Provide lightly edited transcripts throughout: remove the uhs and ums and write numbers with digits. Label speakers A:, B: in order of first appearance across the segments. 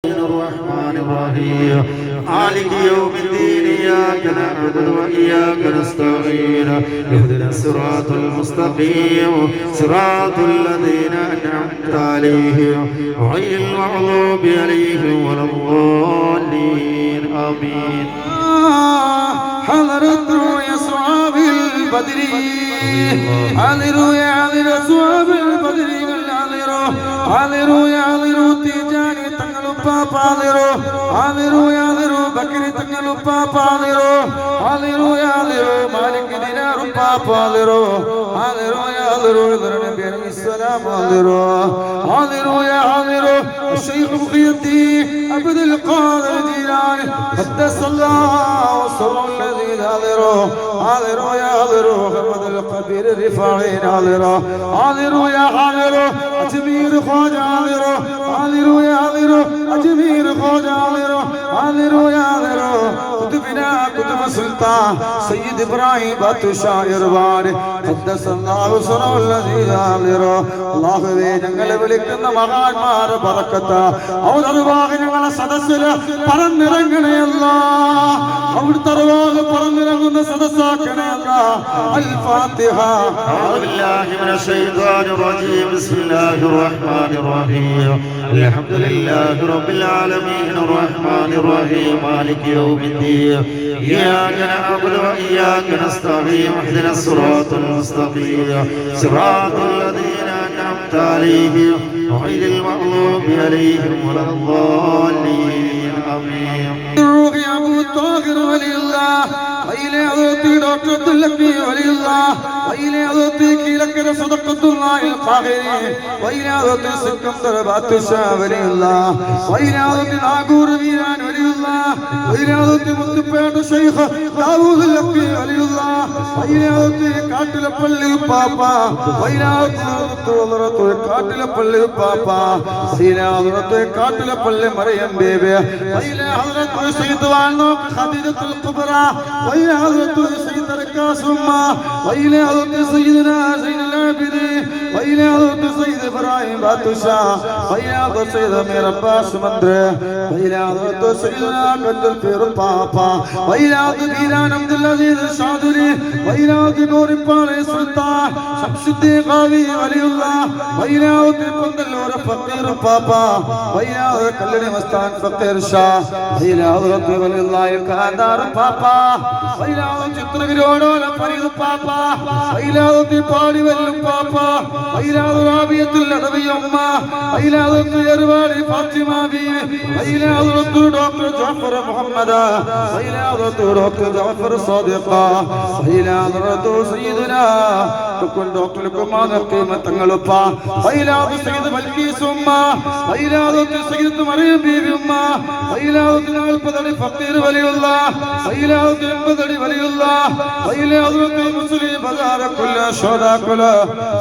A: الرحمن الرحيم مالك يوم الدين إياك نعبد وإياك نستعين اهدنا الصراط المستقيم صراط الذين أنعمت عليهم غير المغضوب عليهم ولا الضالين آمين.
B: حضرت أصحاب البدر حضروا يا حضر أصحاب البدر حضروا يا حضر تيجاني تنقلوا بابا حضروا يا حضر بكر تنقلوا بابا حضروا يا حضر مالك دينار بابا حضروا يا حضر النبي عليه السلام حضروا يا حضر الشيخ مخيتي عبد القادر الجيلاني قدس الله سره الذي حضروا يا حضروا محمد القدير الرفاعي حضروا يا حضروا أجمير خواجة حضروا يا حضروا أجمير خواجة حضروا يا حضروا كتبنا كتب سلطان سيد إبراهيم باتشاہ ഇർവാൻ قدس الله سره الذي حضروا അല്ലാഹുവേ ഞങ്ങളെ വിളിക്കുന്ന മഹാന്മാരുടെ ബറക്കത്ത് അവർ അർവാഹ് ഞങ്ങളെ സദസ്സിൽ പറന്നിറങ്ങണേ അല്ലാഹ് അവിടുത്തെ അർവാഹ് പറന്നിറങ്ങുന്ന സദസ്സാക്കണേ അല്ലാഹ് അൽ ഫാത്തിഹ
A: أعوذ بالله من الشيطان الرجيم بسم الله الرحمن الرحيم الحمد لله رب العالمين الرحمن الرحيم مالك يوم الدين إياك نعبد وإياك نستعين اهدنا الصراط المستقيم صراط الذين أنعمت عليهم غير المغضوب عليهم ولا الضالين آمين.
B: روح يا أبو طاهر ولي الله وإلى عضوتي دكتور التلقي ولي الله وإلى عضوتي كيلك صدقة الله القاهري وإلى عضوتي سكندر باتشاہ ولي الله وإلى عضوتي ناغور ويران ولي الله وإلى عضوتي متبعد شيخ داوود التلقي ولي الله وإلى عضوتي كاتل پلي بابا وإلى عضوتي كاتل پلي بابا وإلى عضوتي كاتل پلي مريم بيبي وإلى عضوتي سيد والنوك خديجة الكبرى وإلى حضرة سيد القاسمة وإلى حضرة سيدنا زين العابدين وإلى حضرة سيد إبراهيم باتشاہ وإلى حضرة سيد أمير عباس مندر وإلى حضرة سيدنا قد الفير بابا وإلى حضرة إيران عبد العزيز الشاذلي وإلى حضرة نور پانے سلطان شمس الدين قاضي ولي الله وإلى حضرة بندلور فقير بابا وإلى حضرة کلڑی مستان فقير شاہ وإلى حضرة ولي الله القادر بابا وإلى حضرة ചിത്രഗിരോടോല ഫരീദ് പാപ്പാ وإلى حضرة പാടി വല്ലും പാപ്പാ وإلى حضرة رابية الأدبي أമ്മ وإلى حضرة يرواടി Fathima Beevi وإلى حضرة doctor Jafar Muhammad وإلى حضرة doctor Jafar صادق وإلى حضرة سيدنا تكون doctor Kumar ഖീമത്ത് തങ്ങളുപ്പ وإلى حضرة سيد ബൽക്കീസ് ഉമ്മ وإلى حضرة سيد മറിയം ബീവി ഉമ്മ وإلى حضرة നാൽപ്പതടി ഫഖീർ വലിയുല്ലാഹ് وإلى حضرة എൺപതടി വലിയുല്ലാഹ് وإلى حضرة മുസ്ലിം ബസാർ كل شهداء كل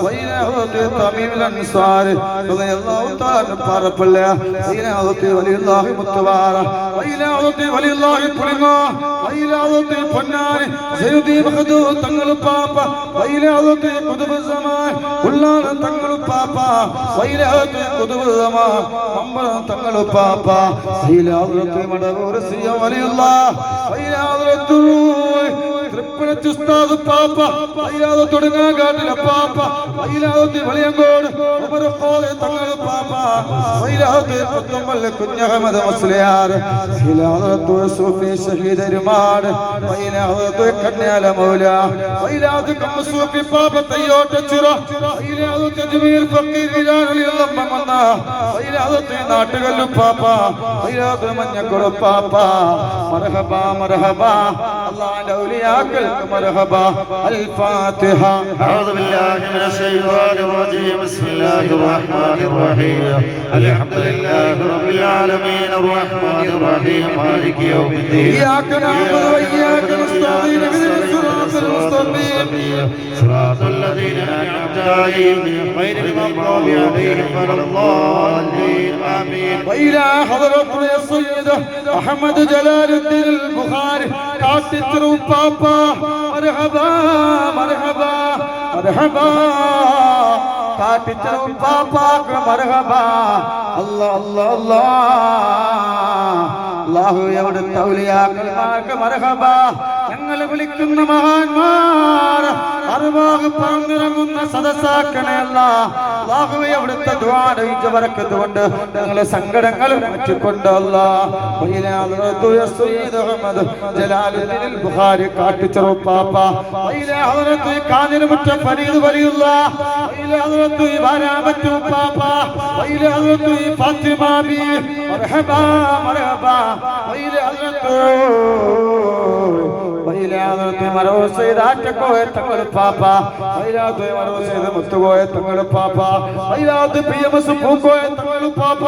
B: وإلى حضرة തമീം الأنصار رضي الله تعالى പറപ്പല്ല وإلى حضرة ولي الله മുത്തവാറ وإلى حضرة ولي الله പുളിങ്ങോ وإلى حضرة പൊന്നാനി സയ്യിദി മഖദൂം തങ്ങൾ പാപ്പ وإلى حضرة قطب الزمان ഉള്ളാന തങ്ങൾ പാപ്പ وإلى حضرة قطب الزمان മമ്പറം തങ്ങൾ പാപ്പ وإلى حضرة മടവൂർ സിയ ولي الله وإلى حضرة തൃപ്പനത്ത് ഉസ്താദ് പാപ്പ വൈലാതെ തുടങ്ങാകാട്ടിലെ പാപ്പ വൈലാതെ വെളിയങ്കോട് ഉമർ ഖാദി തങ്ങൾ പാപ്പ വൈലാതെ പത്തമ്പല കുഞ്ഞഹമ്മദ് മുസ്ലിയാർ വൈലാതെ സൂഫി ഷഹീദ് രുമാൻ വൈലാതെ കന്യാല മൗല വൈലാതെ കമ്മസൂഫി പാപ്പ തയ്യോട്ട ചിറ വൈലാതെ തജ്മീർ ഫഖീർ വിലാലിൽ അമ്മന്ന വൈലാതെ നാട്ടുകല്ലു പാപ്പ വൈലാതെ മഞ്ഞക്കുറ പാപ്പ മർഹബ മർഹബ അല്ലാഹുവിന്റെ ഔലിയാക്കൾ مرحبا الفاتحة.
A: أعوذ بالله من الشيطان الرجيم بسم الله الرحمن الرحيم الحمد لله رب العالمين الرحمن الرحيم مالك يوم الدين
B: إياك نعبد وإياك نستعين اهدنا الصراط المستقيم
A: صراط الذين أنعمت عليهم غير المغضوب عليهم ولا الضالين آمين.
B: وإلى حضرة السيد أحمد جلال الدين البخاري കാട്ടിത്തറു പാപ്പ مرحبا مرحبا مرحبا കാട്ടിച്ചറും പാപ്പാക്ക് മർഹബ അല്ലാഹ് അല്ലാഹ് അല്ലാഹ് അല്ലാഹു അവിടുത്തെ ഔലിയാക്കന്മാർക്ക് മർഹബ ഞങ്ങൾ വിളിക്കുന്ന മഹാന്മാർ അർവാഹ് പറന്നിറങ്ങുന്ന സദസ്സാക്കണേ അല്ലാഹുവേ അവിടുത്തെ ദുആ ബറക്കത്ത് കൊണ്ട് ഞങ്ങളെ സങ്കടങ്ങൾ മാറ്റിക്കൊണ്ട് അല്ലാഹ് സയ്യിദ് അഹ്മദ് ജലാലുദ്ദീൻ ബുഖാരി കാട്ടിച്ചറു പാപ്പ ഹദ്റത്ത് ഖാദിർ മുറ്റ ഫരീദ് വലിയുല്ലാഹ് ഹദ്റത്ത് ബാരാമത്തു പാപ്പ ഹദ്റത്ത് ഫാത്തിമ ബി മർഹബാ മർഹബാ ഹദ്റത്ത് മറോസ് ആറ്റക്കോയ തങ്ങൾ പാപ്പ മറോസ് മുത്തുകോയ തങ്ങൾ പാപ്പ പിയമസ് പൂക്കോയ തങ്ങൾ പാപ്പ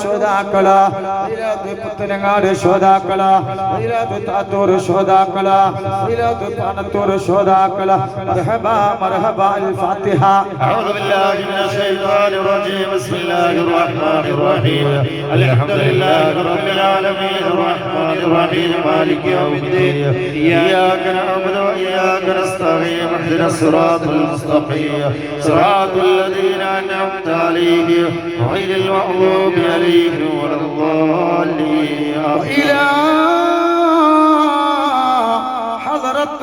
B: ശോതാക്കള പുത്തനങ്ങാട് ശോതാക്കള താത്തൂർ ശോതാക്കള പാണത്തൂർ ശോതാക്കള മർഹബാ മർഹബാ അൽ ഫാത്തിഹ
A: أعوذ بالله من الشيطان الرجيم بسم الله الرحمن الرحيم الحمد لله رب العالمين الرحمن الرحيم مالك يوم الدين إياك نعبد وإياك نستعين اهدنا الصراط المستقيم صراط الذين أنعمت عليهم غير المغضوب عليهم ولا الضالين
B: إلى حضرة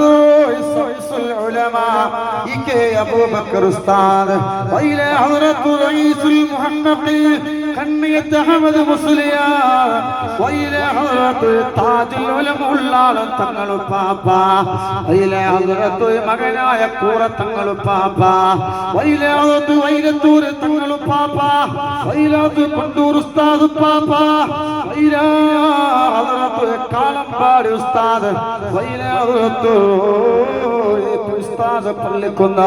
B: رئيس العلماء إكي أبو بكر أستاذ وإلى حضرة رئيس المحققين كنية أحمد مسليان وإلى حضرة تاج العلماء الله تنقل بابا وإلى حضرة مغنايا كورة تنقل بابا وإلى حضرة ويلتور تنقل بابا وإلى حضرة كندور أستاذ بابا وإلى حضرة كالمبار أستاذ وإلى حضرة أستاذ പള്ളിക്കുന്ന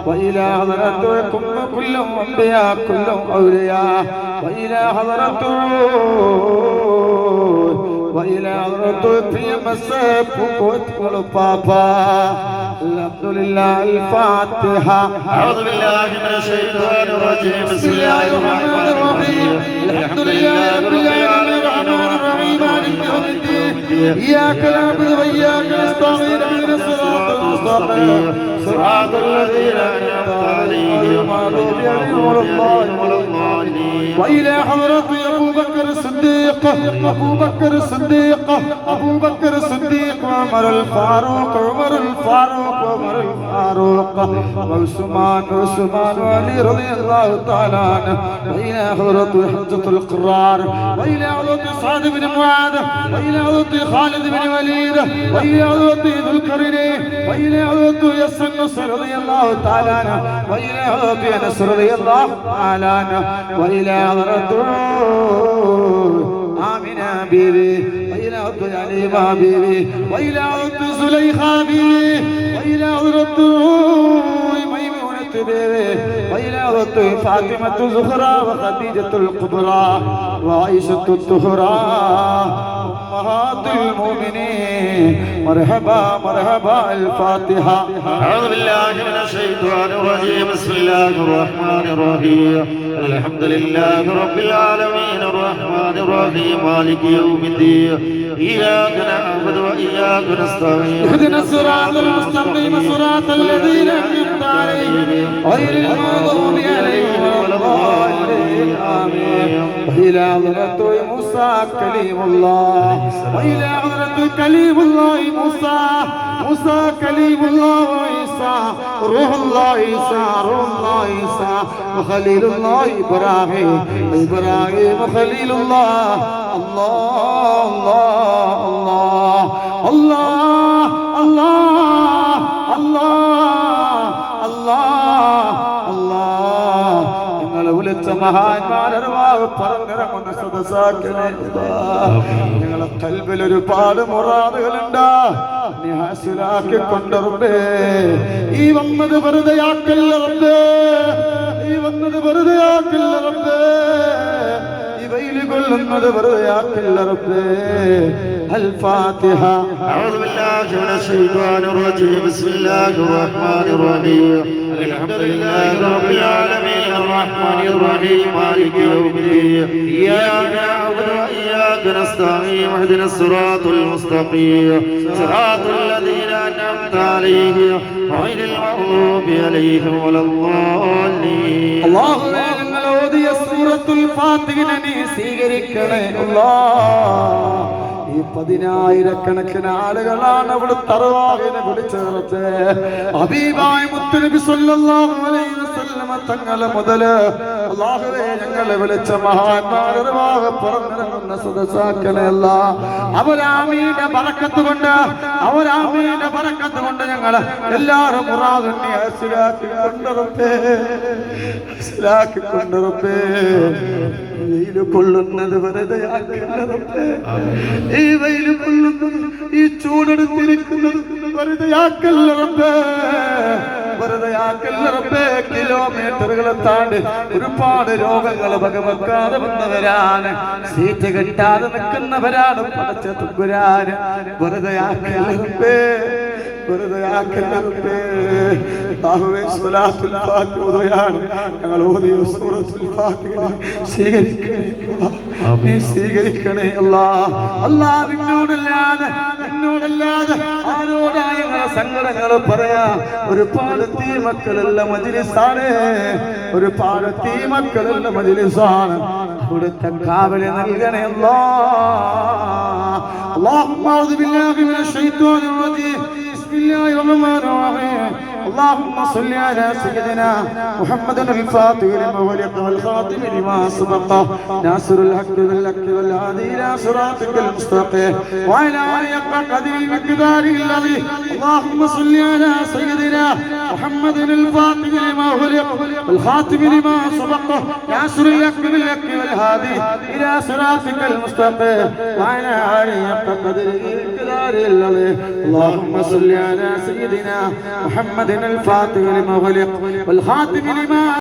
B: وإلى حضرة كلهم أنبياء كلهم أولياء وإلى حضرة وإلى حضرة PMS وكل بابا الحمد لله الفاتحة
A: أعوذ بالله من الشيطان الرجيم بسم الله الرحمن الرحيم
B: الحمد لله رب العالمين الرحمن الرحيم مالك يوم الدين إياك نعبد وإياك نستعين اهدنا الصراط المستقيم
A: صراط الذين أنعمت عليهم غير المغضوب عليهم
B: وإلى حضرة أبو بكر الصديق أبو بكر الصديق أبو بكر الصديق عمر الفاروق عمر الفاروق عمر الفاروق وعثمان وعلي رضي الله تعالى عنه وإلى حضرة حمزة القرار وإلى حضرة سعد بن معاذ وإلى حضرة خالد بن وليد وإلى حضرة ذو القرنين وإلى حضرة يسر النصر رضي الله تعالى عنه وإلى حضرة أنس رضي الله تعالى عنه وإلى حضرة آمنة بيبي وإلى حضرة عليمة بيبي وإلى حضرة زليخة بيبي وإلى حضرة ميمونة بيبي وإلى حضرة فاطمة الزهرا وخديجة الكبرى وعائشة الطهرى أمهات المؤمنين مرحبا مرحبا الفاتحة
A: أعوذ بالله من الشيطان الرجيم بسم الله الرحمن الرحيم الحمد لله رب العالمين الرحمن الرحيم مالك يوم الدين إياك نعبد وإياك نستعين
B: اهدنا الصراط المستقيم صراط الذين أنعمت عليهم غير المغضوب عليهم ولا الضالين آمين وإلى حضرة موسى كليم الله وإلى حضرة كليم الله موسى موسى كليم الله وعيسى روح الله عيسى روح الله عيسى وخليل الله إبراهيم إبراهيم وخليل الله الله الله الله الله الله الله الله ഞങ്ങളെ വിളിച്ച മഹാന്മാരർവാവ് പറഞ്ഞിറങ്ങുന്ന സദസ്സാക്കണേ ഞങ്ങളെ കൽബിൽ ഒരുപാട് മുറാദുകളുണ്ട് നീ ഹാസിലാക്കി കൊണ്ടുറമ്പേ ഈ വന്നത് വെറുതെയാക്കല്ല റബ്ബേ ഈ വന്നത് വെറുതെയാക്കല്ല റബ്ബേ ഈ വെയിൽ കൊല്ലുന്നത് വെറുതെയാക്കില്ല റബ്ബേ. അൽ ഫാത്തിഹ.
A: أعوذ بالله من الشيطان الرجيم بسم الله الرحمن الرحيم الحمد لله رب العالمين الرحمن الرحيم مالك يوم الدين إياك نعبد وإياك نستعين اهدنا الصراط المستقيم صراط الذين أنعمت عليهم غير المغضوب عليهم ولا الضالين
B: അല്ലാഹുവേ ഞങ്ങൾ ഓതിയ സൂറത്തുൽ ഫാത്തിഹ നീ സ്വീകരിക്കണേ അല്ലാഹ്. ഈ 10,000-കണക്കിന് ആളുകളാണ് അവിടെ തറവാഹിനെ വിളിച്ചേർത്ത് ഹബീബായ മുത്തുനബി സല്ലല്ലാഹു അലൈഹി വസല്ലമ തങ്ങളെ മുതല് അല്ലാഹുവേ ഞങ്ങളെ വിളിച്ച മഹാന്മാരുടെ പറഞ്ഞിറങ്ങുന്ന സദസ്സാക്കണയല്ല. അവരാമീന്റെ ബറക്കത്ത് കൊണ്ട് ഞങ്ങള് എല്ലാവരും മുറാദിനെ മനസ്സിലാക്കി കൊണ്ടുറപ്പേ. വെയില് കൊള്ളുന്നത് വെറുതെയാക്കില്ല റബ്ബേ. ഈ വെയില് കൊള്ളുന്നത്, ഈ ചൂടെടുത്തിരിക്കുന്നത് വെറുതെയാക്കല്ല റബ്ബേ. കിലോമീറ്ററുകളെ താണ്ടി ഒരുപാട് രോഗങ്ങൾ വകവെക്കാതെ വന്നവരാണ്, സീറ്റ് കിട്ടാതെ നിൽക്കുന്നവരാണ്. പടച്ച തമ്പുരാന് വെറുതെയാക്കല്ല റബ്ബേ. ഞങ്ങൾ ഓതിയ സൂറത്തുൽ ഫാത്തിഹ സ്വീകരിക്കണേ അല്ലാഹ്. നിന്നോടല്ലാതെ ആരോടായ സങ്കടങ്ങൾ പറയാ. ഒരുപാട് തീമക്കളുള്ള മജ്‌ലിസാണ്, ഒരുപാട് തീമക്കളുള്ള മജ്‌ലിസാണ്. അവിടുത്തെ കാവല് നൽകണേ അല്ലാഹ്. اللهم اعوذ بالله من الشيطان الرجيم بسم الله الرحمن الرحيم اللهم صل على سيدنا محمد الفاتح لما ولق والخاتم لما سبق ناصر الحق بالحق والهادي الى صراطك المستقيم وعلى اله حق قدر المقدار الذي اللهم صل على سيدنا محمد الفاتح لما ولق والخاتم لما سبق ناصر الحق بالحق والهادي الى صراطك المستقيم وعلى اله حق قدر المقدار الذي اللهم صل على سيدنا محمد الفاتح لما غلق والخاتم لما